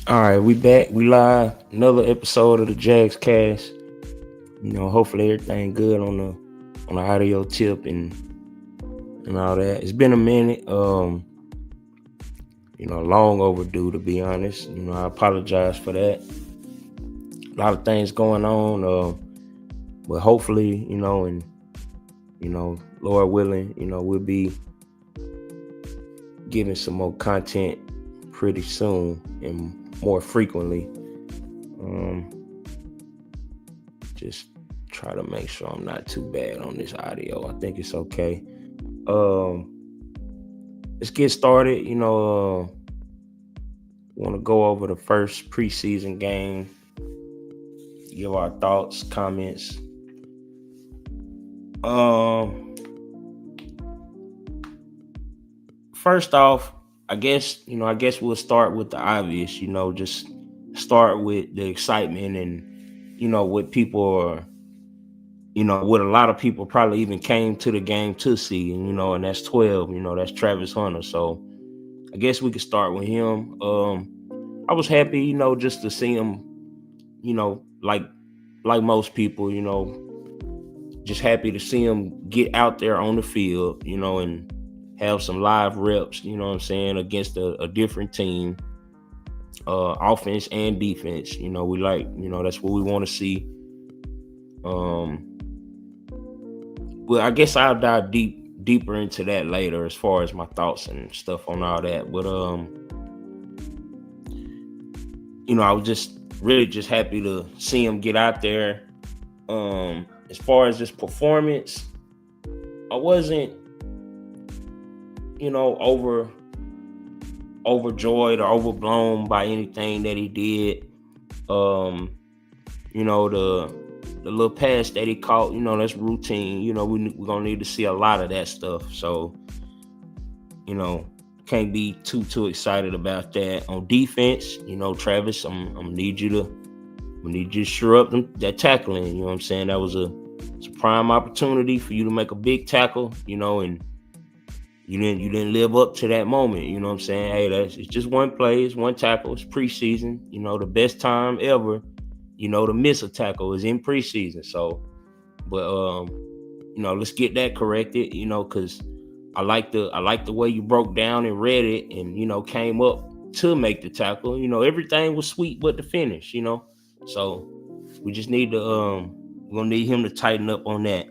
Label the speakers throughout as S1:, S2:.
S1: All right, we back. We live. Another episode of the Jags Cast. Hopefully everything good on the audio tip and all that. It's been a minute. Long overdue to be honest. I apologize for that. A lot of things going on. But hopefully, and Lord willing, we'll be giving some more content pretty soon and more frequently. Um, just try to make sure I'm not too bad on this audio. I think it's okay. Um, let's get started. Want to go over the first preseason game, give our thoughts, comments. First off, I guess we'll start with the obvious. Just start with the excitement and what people are. What a lot of people probably even came to the game to see, and that's 12. That's Travis Hunter. So I guess we could start with him. I was happy, just to see him, like most people, just happy to see him get out there on the field, and have some live reps, you know what I'm saying, against a different team, offense and defense. We like, that's what we want to see. Well, I guess I'll dive deeper into that later as far as my thoughts and stuff on all that. But I was just really just happy to see him get out there. As far as his performance, I wasn't, overjoyed or overblown by anything that he did. The little pass that he caught, that's routine. We're gonna need to see a lot of that stuff. So, can't be too excited about that. On defense, Travis, I'm gonna need you to shore up that tackling. You know what I'm saying? That was it's a prime opportunity for you to make a big tackle, and you didn't live up to that moment. You know what I'm saying? Hey, it's just one play, it's one tackle, it's preseason. The best time ever, to miss a tackle is in preseason. So, but let's get that corrected. Because I like the way you broke down and read it, and came up to make the tackle. Everything was sweet but the finish. So we just need to we're gonna need him to tighten up on that.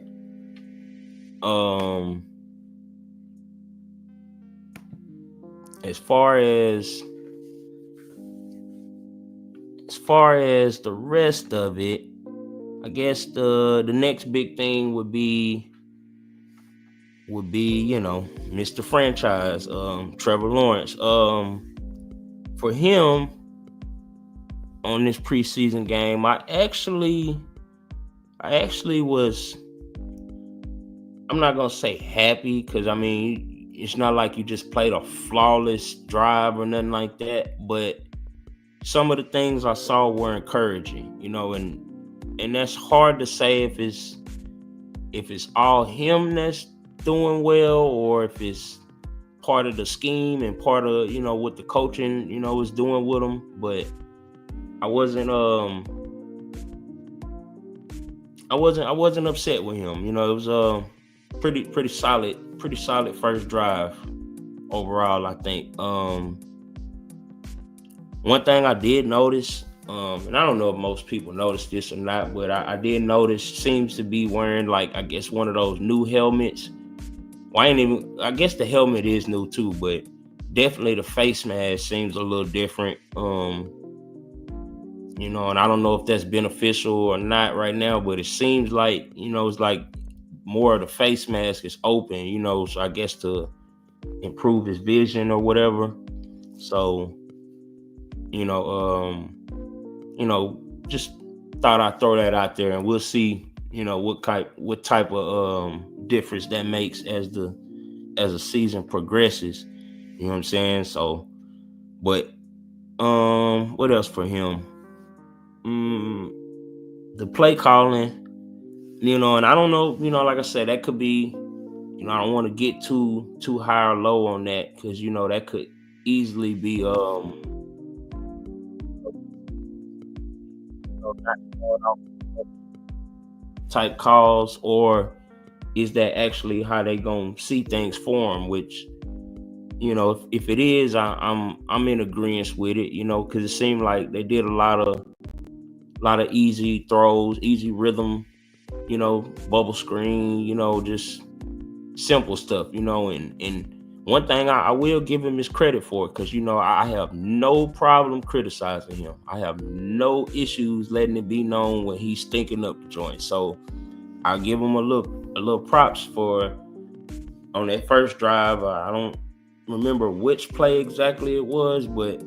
S1: As far as the rest of it, I guess the next big thing would be Mr. Franchise, Trevor Lawrence. For him on this preseason game, I actually was, I'm not gonna say happy, because I mean it's not like you just played a flawless drive or nothing like that, but some of the things I saw were encouraging, and that's hard to say if it's all him that's doing well, or if it's part of the scheme and part of what the coaching is doing with him. But I wasn't upset with him. It was pretty solid first drive overall, I think. One thing I did notice, and I don't know if most people noticed this or not, but I did notice, seems to be wearing, like, I guess one of those new helmets. Well, I guess the helmet is new too, but definitely the face mask seems a little different. And I don't know if that's beneficial or not right now, but it seems like, it's like more of the face mask is open, so I guess to improve his vision or whatever. So, just thought I'd throw that out there, and we'll see, what type of difference that makes as the season progresses. You know what I'm saying? So, but what else for him? The play calling, and I don't know, like I said, that could be, I don't want to get too high or low on that, because that could easily be not going off type calls, or is that actually how they gonna see things for him? Which, if it is, I'm in agreement with it, because it seemed like they did a lot of easy throws, easy rhythm, bubble screen, just simple stuff, and one thing I will give him his credit for, because I have no problem criticizing him. I have no issues letting it be known when he's stinking up the joint. So I'll give him a little props for on that first drive. I don't remember which play exactly it was, but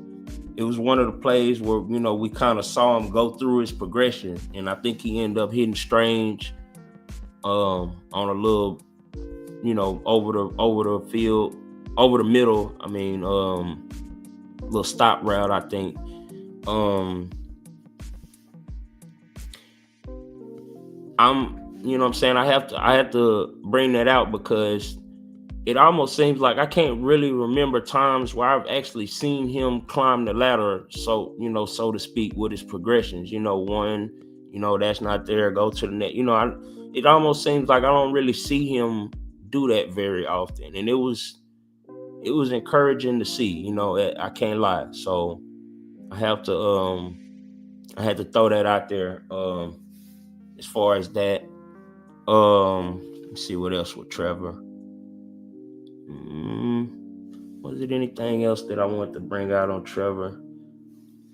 S1: it was one of the plays where we kind of saw him go through his progression, and I think he ended up hitting Strange on a little, over the field, over the middle. I mean, little stop route, I think. I'm saying, I have to bring that out because it almost seems like I can't really remember times where I've actually seen him climb the ladder, so to speak, with his progressions. One, that's not there, go to the net. It almost seems like I don't really see him do that very often, and it was encouraging to see. I can't lie. So I had to throw that out there. As far as that, let's see what else with Trevor. Was it anything else that I wanted to bring out on Trevor?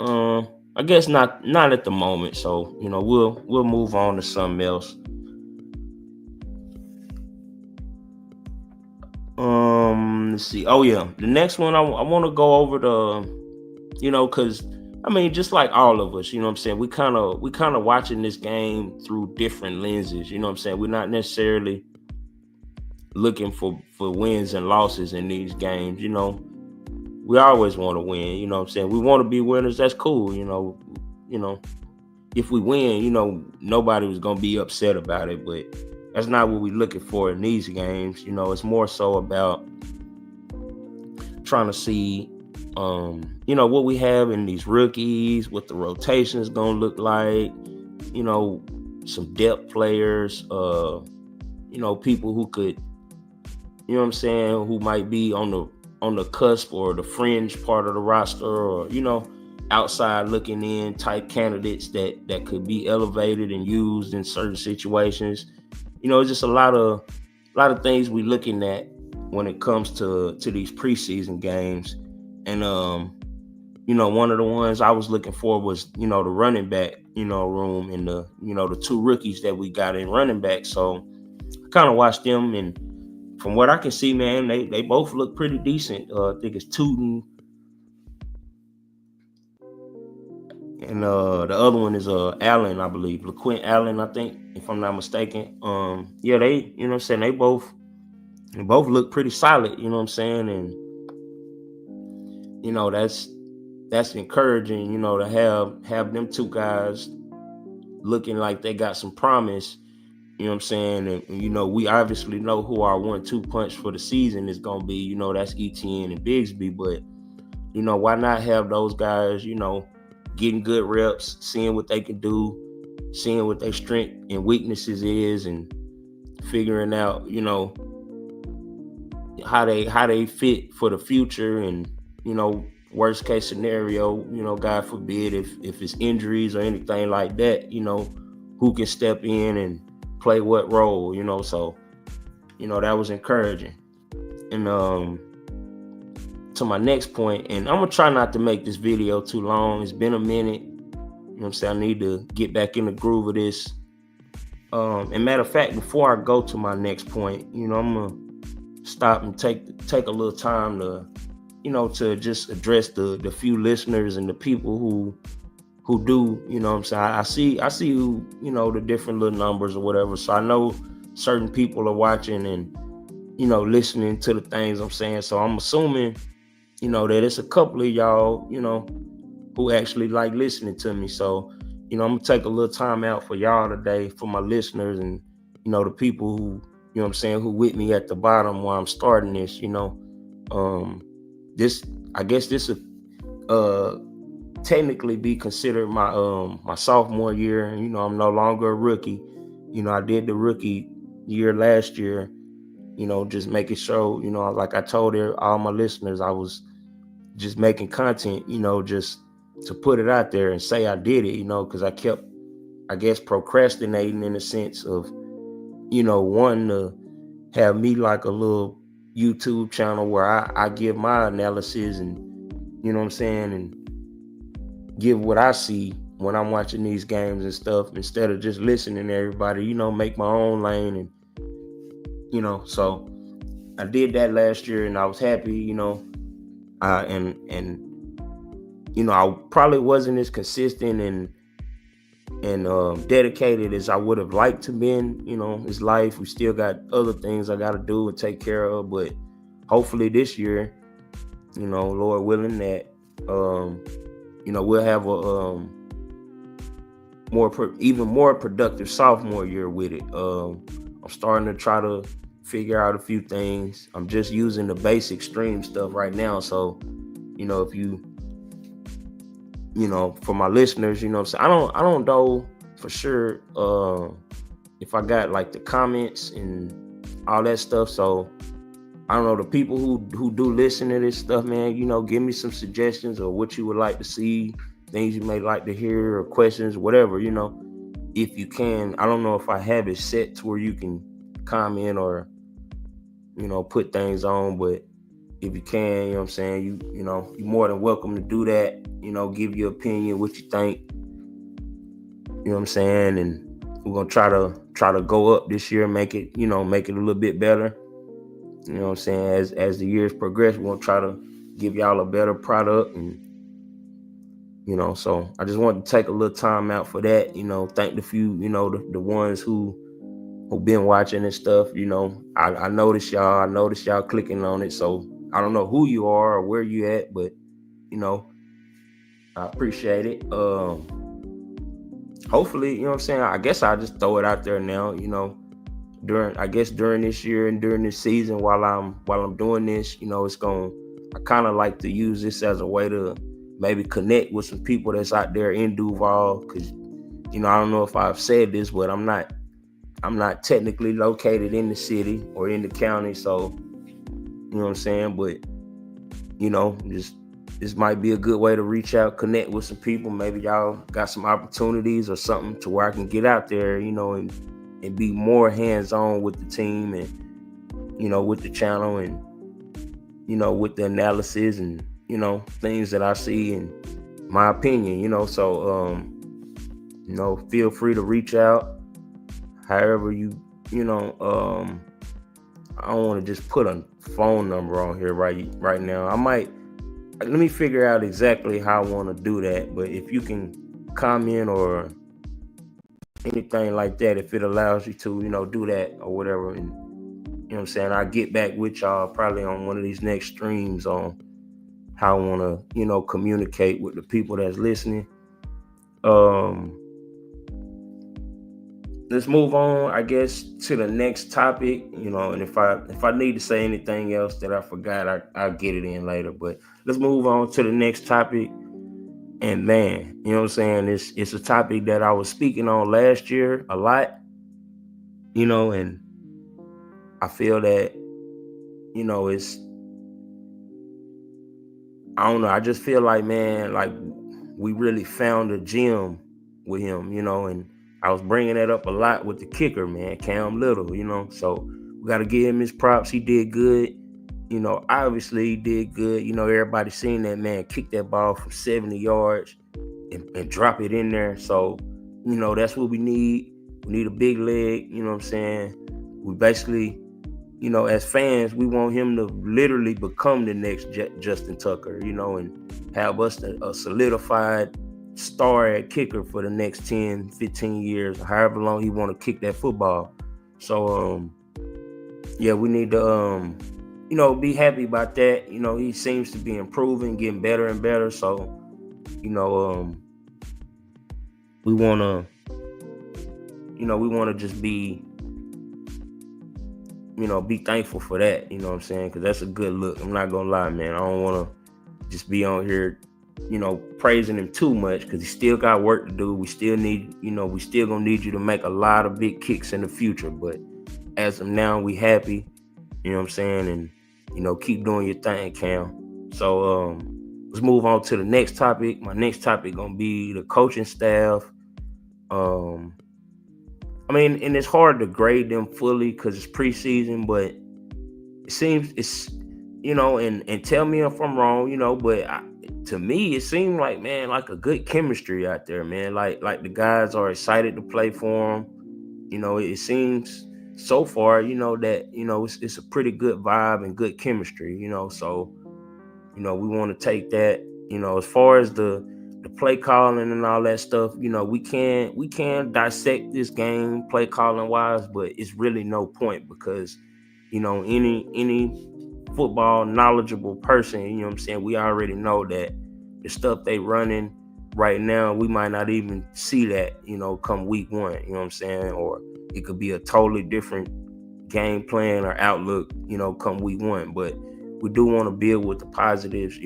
S1: I guess not at the moment. So we'll move on to something else. Let's see. Oh yeah, the next one I want to go over because just like all of us, what I'm saying, we kind of watching this game through different lenses. What I'm saying, we're not necessarily looking for wins and losses in these games. We always want to win. What I'm saying, we want to be winners. That's cool. If we win, nobody was gonna be upset about it, but that's not what we're looking for in these games. It's more so about trying to see what we have in these rookies, what the rotation is gonna look like, some depth players, people who could, what I'm saying, who might be on the cusp or the fringe part of the roster, or outside looking in type candidates that could be elevated and used in certain situations. It's just a lot of things we're looking at when it comes to these preseason games. And one of the ones I was looking for was the running back room, and the two rookies that we got in running back. So I kind of watched them, and from what I can see, man, they both look pretty decent. I think it's Tootin, and the other one is Allen, I believe, LaQuint Allen, I think, if I'm not mistaken. Yeah, they what I'm saying, they both look pretty solid. What I'm saying, and that's encouraging. To have them two guys looking like they got some promise. What I'm saying, and we obviously know who our 1-2 punch for the season is gonna be. That's ETN and Bigsby, but why not have those guys? Getting good reps, seeing what they can do, seeing what their strength and weaknesses is, and figuring out, how they fit for the future. And, worst case scenario, God forbid, if it's injuries or anything like that, who can step in and play what role, so, that was encouraging. And, to my next point, and I'm gonna try not to make this video too long. It's been a minute. What I'm saying, I need to get back in the groove of this. And matter of fact, before I go to my next point, I'm gonna stop and take a little time to, to just address the few listeners and the people who do, what I'm saying. I see who, the different little numbers or whatever. So I know certain people are watching and, listening to the things I'm saying. So I'm assuming, that it's a couple of y'all, who actually like listening to me. So, I'm gonna take a little time out for y'all today, for my listeners, and, the people who, what I'm saying, who with me at the bottom while I'm starting this. This, I guess this technically be considered my sophomore year. I'm no longer a rookie. I did the rookie year last year. Just making sure, like I told all my listeners, I was just making content, just to put it out there and say I did it, because I kept, I guess, procrastinating in the sense of, wanting to have me like a little YouTube channel where I give my analysis and, you know what I'm saying, and give what I see when I'm watching these games and stuff, instead of just listening to everybody, make my own lane. And, so I did that last year and I was happy, and I probably wasn't as consistent and dedicated as I would have liked to been. It's life. We still got other things I got to do and take care of, but hopefully this year, Lord willing, that we'll have a even more productive sophomore year with it. I'm starting to try to figure out a few things. I'm just using the basic stream stuff right now. So, if you, for my listeners, so I don't know for sure if I got like the comments and all that stuff. So I don't know, the people who do listen to this stuff, man, give me some suggestions or what you would like to see, things you may like to hear, or questions, whatever, if you can. I don't know if I have it set to where you can comment or, put things on, but if you can, you know what I'm saying, you're more than welcome to do that, give your opinion, what you think, you know what I'm saying, and we're going to try to go up this year, make it a little bit better, you know what I'm saying, as the years progress. We're going to try to give y'all a better product. And, so I just wanted to take a little time out for that, thank the few, the ones who've been watching and stuff. I noticed y'all clicking on it, so I don't know who you are or where you at, but I appreciate it. Hopefully, you know what I'm saying, I guess I'll just throw it out there now, during this year and during this season, while I'm doing this, I kind of like to use this as a way to maybe connect with some people that's out there in Duval, because I don't know if I've said this, but I'm not technically located in the city or in the county, so you know what I'm saying, but just this might be a good way to reach out, connect with some people. Maybe y'all got some opportunities or something to where I can get out there, and be more hands-on with the team and, with the channel and, with the analysis and, things that I see and my opinion, so, feel free to reach out however you, I don't want to just put a phone number on here right now. Let me figure out exactly how I want to do that. But if you can comment or anything like that, if it allows you to, do that or whatever, and what I'm saying, I'll get back with y'all probably on one of these next streams on how I want to, communicate with the people that's listening. Let's move on, I guess, to the next topic, and if I need to say anything else that I forgot, I'll get it in later. But let's move on to the next topic. And man, you know what I'm saying, it's a topic that I was speaking on last year a lot, and I feel that, it's, I don't know, I just feel like, man, like we really found a gem with him, and I was bringing that up a lot with the kicker, man, Cam Little, so we got to give him his props. He did good, obviously he did good. Everybody seen that man kick that ball from 70 yards and drop it in there. So, that's what we need. We need a big leg, you know what I'm saying? We basically, as fans, we want him to literally become the next Justin Tucker, and have us a solidified star at kicker for the next 10, 15 years, however long he want to kick that football. So, yeah, we need to, be happy about that. He seems to be improving, getting better and better. So, we want to just be, be thankful for that, you know what I'm saying? Because that's a good look. I'm not going to lie, man. I don't want to just be on here praising him too much, because he still got work to do. We still we still gonna need you to make a lot of big kicks in the future. But as of now, we happy, you know what I'm saying? And, keep doing your thing, Cam. So let's move on to the next topic. My next topic gonna be the coaching staff. I mean, and it's hard to grade them fully because it's preseason, but it seems and tell me if I'm wrong, but to me, it seemed like, man, like a good chemistry out there, man. Like the guys are excited to play for them. It seems so far, that it's a pretty good vibe and good chemistry. So we want to take that. As far as the play calling and all that stuff, we can dissect this game play calling wise, but it's really no point because any football knowledgeable person, we already know that the stuff they running right now, we might not even see that, come week one, or it could be a totally different game plan or outlook, come week one. But we do want to build with the positives,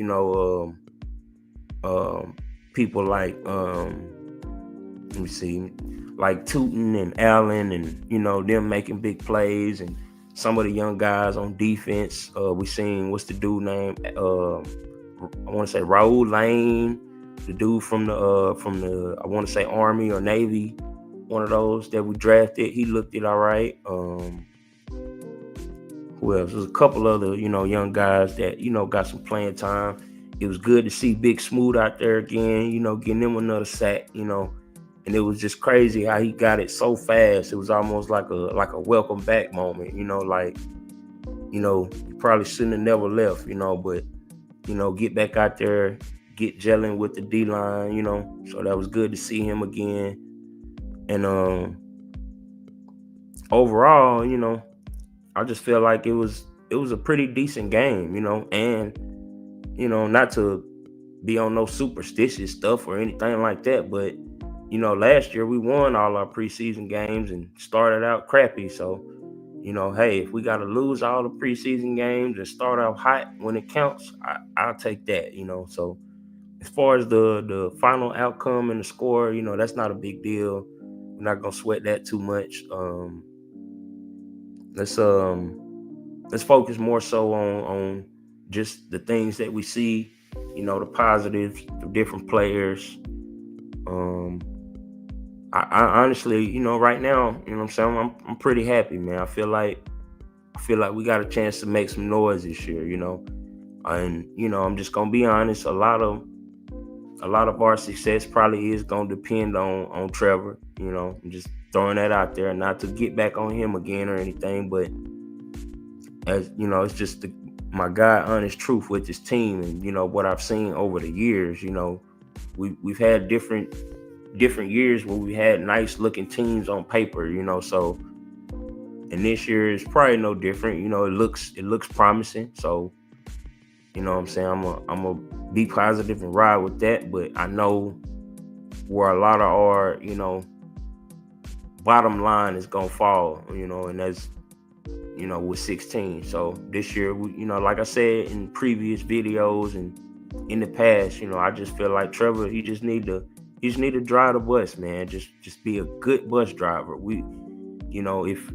S1: people like let me see, like Tootin and Allen, and them making big plays, and some of the young guys on defense. We seen, what's the dude name? I want to say Raul Lane, the dude from the I want to say Army or Navy, one of those that we drafted. He looked it all right. Who else? There's a couple other young guys that got some playing time. It was good to see Big Smooth out there again, getting him another sack, and it was just crazy how he got it so fast. It was almost like a welcome back moment, you probably shouldn't have never left, but get back out there, get gelling with the D-line, so that was good to see him again. And overall, I just feel like it was a pretty decent game, and not to be on no superstitious stuff or anything like that, but last year we won all our preseason games and started out crappy. So, hey, if we got to lose all the preseason games and start out hot when it counts, I'll take that, So as far as the final outcome and the score, that's not a big deal. We're not going to sweat that too much. Let's focus more so on just the things that we see, the positives, the different players. I honestly, right now, what I'm saying, I'm pretty happy, man. I feel like we got a chance to make some noise this year, and I'm just gonna be honest. A lot of our success probably is gonna depend on Trevor. I'm just throwing that out there, not to get back on him again or anything, but as it's just my God, honest truth with this team, and what I've seen over the years. We've had different years where we had nice looking teams on paper, so, and this year is probably no different. It looks promising. So, what I'm saying, I'm gonna be positive and ride with that, but I know where a lot of our, bottom line is gonna fall, and that's, with 16. So this year, like I said in previous videos and in the past, I just feel like Trevor, he just need to drive the bus, man. Just be a good bus driver. If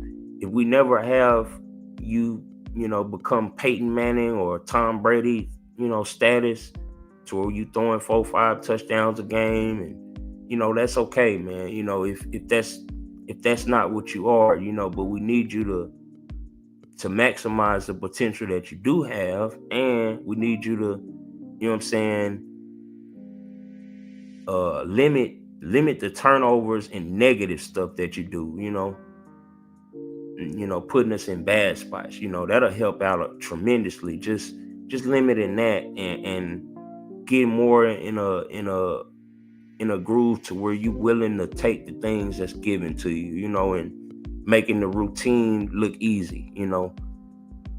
S1: we never have you become Peyton Manning or Tom Brady, status to where you throwing 4-5 touchdowns a game, and that's okay, man. If that's not what you are, but we need you to maximize the potential that you do have, and we need you to, limit the turnovers and negative stuff that you do, putting us in bad spots, that'll help out tremendously. Just limiting that and getting more in a groove to where you willing to take the things that's given to you, and making the routine look easy,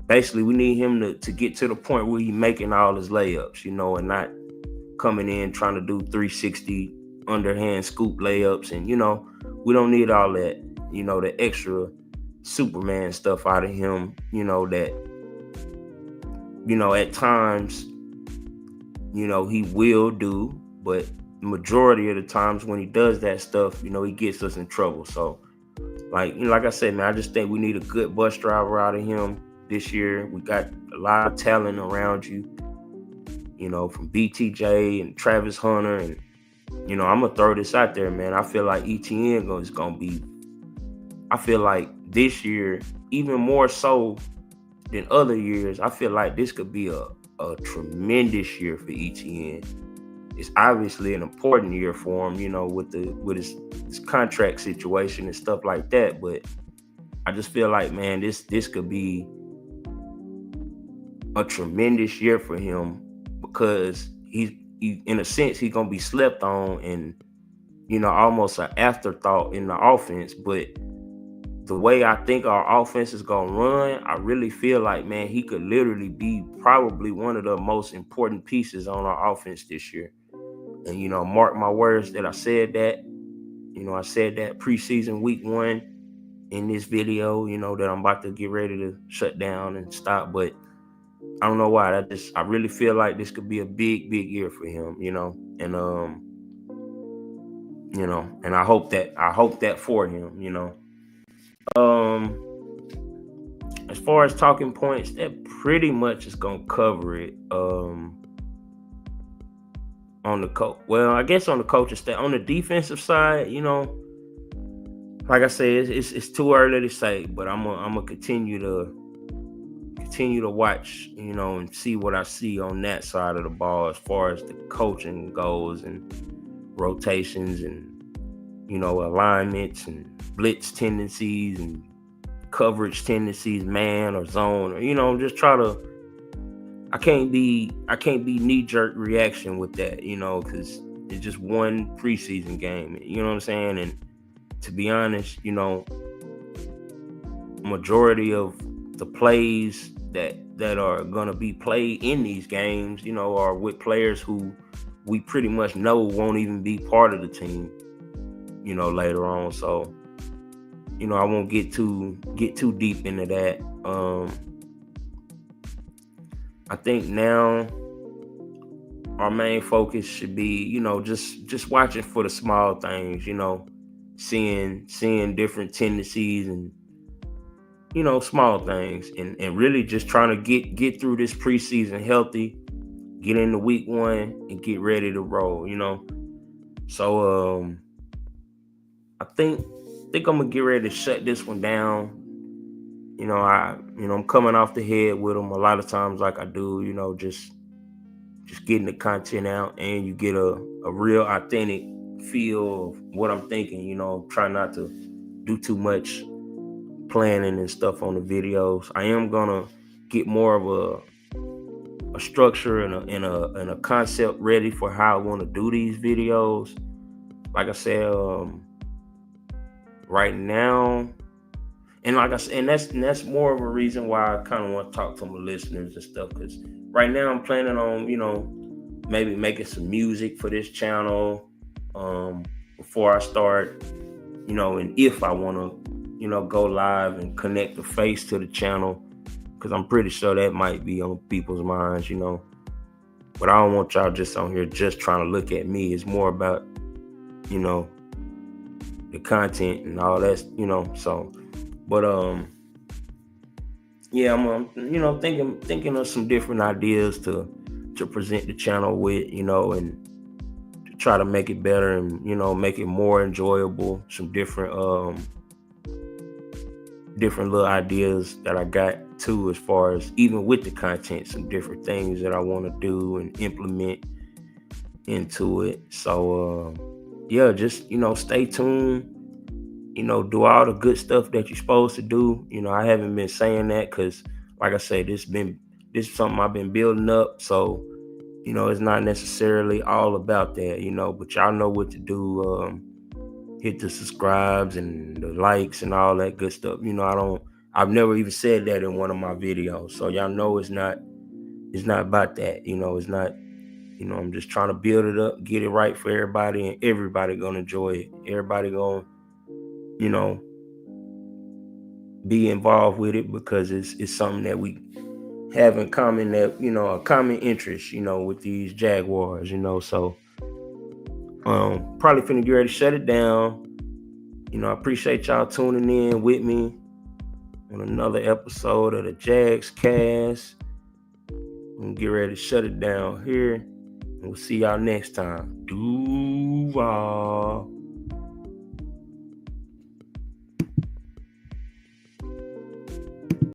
S1: Basically, we need him to get to the point where he's making all his layups, and not coming in trying to do 360 underhand scoop layups. And, we don't need all that, the extra Superman stuff out of him, that, at times he will do, but majority of the times when he does that stuff, he gets us in trouble. So, like I said, man, I just think we need a good bus driver out of him this year. We got a lot of talent around you, from BTJ and Travis Hunter. And, I'm going to throw this out there, man. I feel like ETN is going to be, I feel like this year, even more so than other years, I feel like this could be a tremendous year for ETN. It's obviously an important year for him, with his contract situation and stuff like that. But I just feel like, man, this could be a tremendous year for him, because he in a sense, he's gonna be slept on and almost an afterthought in the offense. But the way I think our offense is gonna run, I really feel like, man, he could literally be probably one of the most important pieces on our offense this year. And mark my words that I said that. I said that preseason week 1 in this video, that I'm about to get ready to shut down and stop. But I don't know why. I really feel like this could be a big, big year for him, and and I hope that for him, as far as talking points, that pretty much is gonna cover it. On the coach, I guess on the coaching staff, on the defensive side, like I said, it's too early to say, but I'm gonna continue to watch, and see what I see on that side of the ball as far as the coaching goes, and rotations, and alignments, and blitz tendencies, and coverage tendencies, man or zone, or just try to. I can't be knee-jerk reaction with that, because it's just one preseason game, you know what I'm saying? And to be honest, majority of the plays that are gonna be played in these games, are with players who we pretty much know won't even be part of the team, later on. So, I won't get too deep into that. I think now our main focus should be, just watching for the small things, seeing different tendencies and, small things, and really just trying to get through this preseason healthy, get into week 1 and get ready to roll, So I think I'm gonna get ready to shut this one down. I'm coming off the head with them a lot of times, like I do, just getting the content out, and you get a real authentic feel of what I'm thinking, try not to do too much planning and stuff on the videos. I am gonna get more of a structure and a concept ready for how I want to do these videos. Like I said, right now, and like I said, and that's more of a reason why I kind of want to talk to my listeners and stuff, because right now I'm planning on, maybe making some music for this channel before I start, and if I want to, go live and connect the face to the channel, because I'm pretty sure that might be on people's minds, but I don't want y'all just on here just trying to look at me. It's more about, the content and all that, so. But yeah, I'm thinking of some different ideas to present the channel with, and to try to make it better and make it more enjoyable. Some different little ideas that I got too, as far as even with the content, some different things that I want to do and implement into it. So yeah, just stay tuned. Do all the good stuff that you're supposed to do. I haven't been saying that because, like I say, this is something I've been building up. So, it's not necessarily all about that, but y'all know what to do. Hit the subscribes and the likes and all that good stuff. I've never even said that in one of my videos. So y'all know it's not about that. It's not, I'm just trying to build it up, get it right for everybody, and everybody gonna enjoy it. Everybody gonna, be involved with it, because it's something that having common a common interest, with these Jaguars, so probably finna get ready to shut it down. I appreciate y'all tuning in with me on another episode of the Jags Cast. I'm gonna get ready to shut it down here, and we'll see y'all next time. Duval.